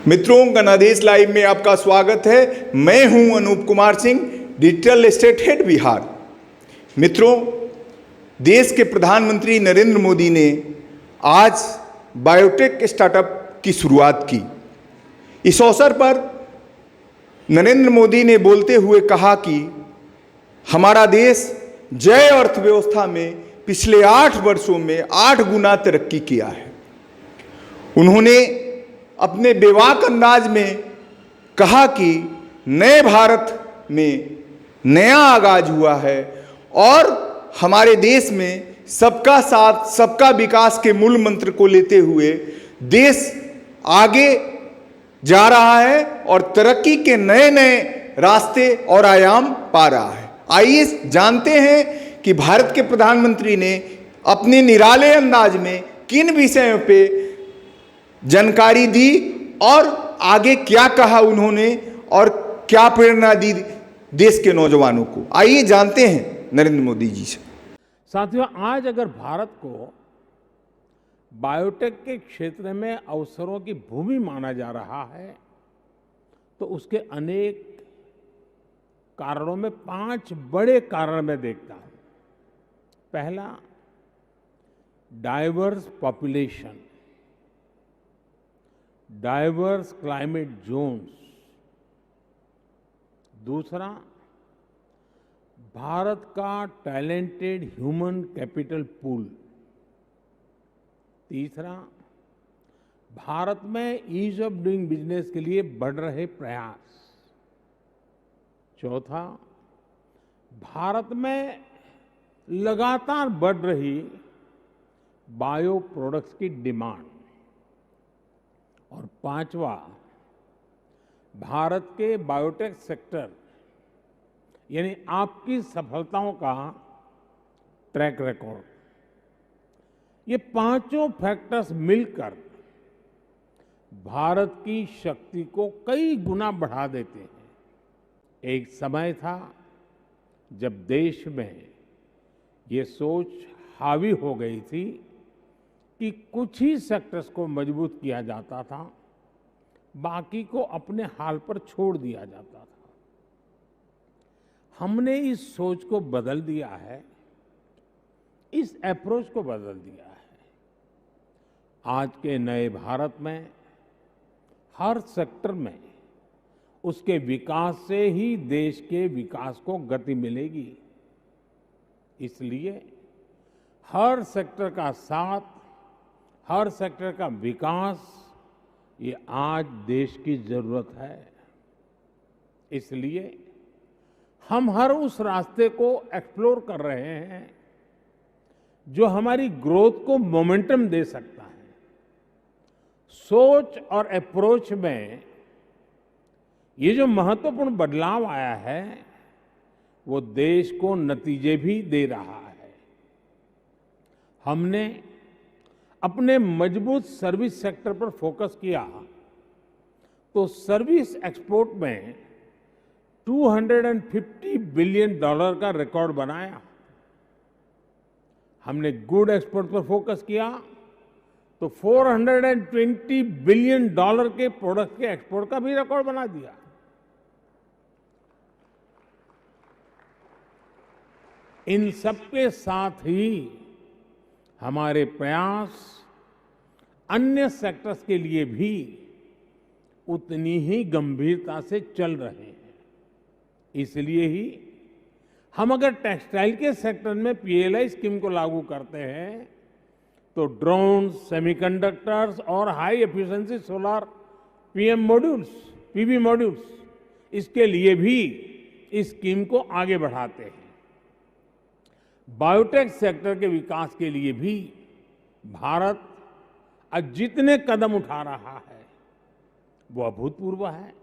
मित्रों, गणादेश लाइव में आपका स्वागत है। मैं हूं Anup Kumar Singh, digital state head Bihar. मित्रों, देश के प्रधानमंत्री नरेंद्र मोदी ने आज बायोटेक स्टार्टअप की शुरुआत की। इस अवसर पर नरेंद्र मोदी ने बोलते हुए कहा कि हमारा देश जय अर्थव्यवस्था में पिछले 8 वर्षों में 8 गुना तरक्की किया है। उन्होंने अपने बेबाक अंदाज में कहा कि नए भारत में नया आगाज हुआ है और हमारे देश में सबका साथ सबका विकास के मूल मंत्र को लेते हुए देश आगे जा रहा है और तरक्की के नए नए रास्ते और आयाम पा रहा है। आइए जानते हैं कि भारत के प्रधानमंत्री ने अपने निराले अंदाज में किन विषयों पे जानकारी दी और आगे क्या कहा उन्होंने और क्या प्रेरणा दी देश के नौजवानों को। आइए जानते हैं नरेंद्र मोदी जी से। साथियों, आज अगर भारत को बायोटेक के क्षेत्र में अवसरों की भूमि माना जा रहा है तो उसके अनेक कारणों में 5 बड़े कारण मैं देखता हूं। पहला, diverse population, diverse climate zones. दूसरा, भारत का टैलेंटेड ह्यूमन कैपिटल पूल। तीसरा, भारत में ईज ऑफ डूइंग बिजनेस के लिए बढ़ रहे प्रयास। चौथा, भारत में लगातार बढ़ रही बायो प्रोडक्ट्स की डिमांड। और पांचवा, भारत के बायोटेक सेक्टर यानी आपकी सफलताओं का ट्रैक रिकॉर्ड। ये पांचों फैक्टर्स मिलकर भारत की शक्ति को कई गुना बढ़ा देते हैं। एक समय था जब देश में ये सोच हावी हो गई थी कि कुछ ही सेक्टर्स को मजबूत किया जाता था, बाकी को अपने हाल पर छोड़ दिया जाता था। हमने इस सोच को बदल दिया है, इस अप्रोच को बदल दिया है। आज के नए भारत में हर सेक्टर में उसके विकास से ही देश के विकास को गति मिलेगी। इसलिए हर सेक्टर का साथ, हर सेक्टर का विकास, ये आज देश की जरूरत है। इसलिए हम हर उस रास्ते को एक्सप्लोर कर रहे हैं जो हमारी ग्रोथ को मोमेंटम दे सकता है। सोच और अप्रोच में ये जो महत्वपूर्ण बदलाव आया है वो देश को नतीजे भी दे रहा है। हमने अपने मजबूत सर्विस सेक्टर पर फोकस किया तो सर्विस एक्सपोर्ट में $250 बिलियन का रिकॉर्ड बनाया। हमने गुड एक्सपोर्ट पर फोकस किया तो $420 बिलियन के प्रोडक्ट के एक्सपोर्ट का भी रिकॉर्ड बना दिया। इन सबके साथ ही हमारे प्रयास अन्य सेक्टर्स के लिए भी उतनी ही गंभीरता से चल रहे हैं। इसलिए ही हम अगर टेक्सटाइल के सेक्टर में पीएलआई स्कीम को लागू करते हैं तो ड्रोन, सेमीकंडक्टर्स और high efficiency solar PV modules, इसके लिए भी इस स्कीम को आगे बढ़ाते हैं। बायोटेक सेक्टर के विकास के लिए भी भारत आज जितने कदम उठा रहा है वो अभूतपूर्व है।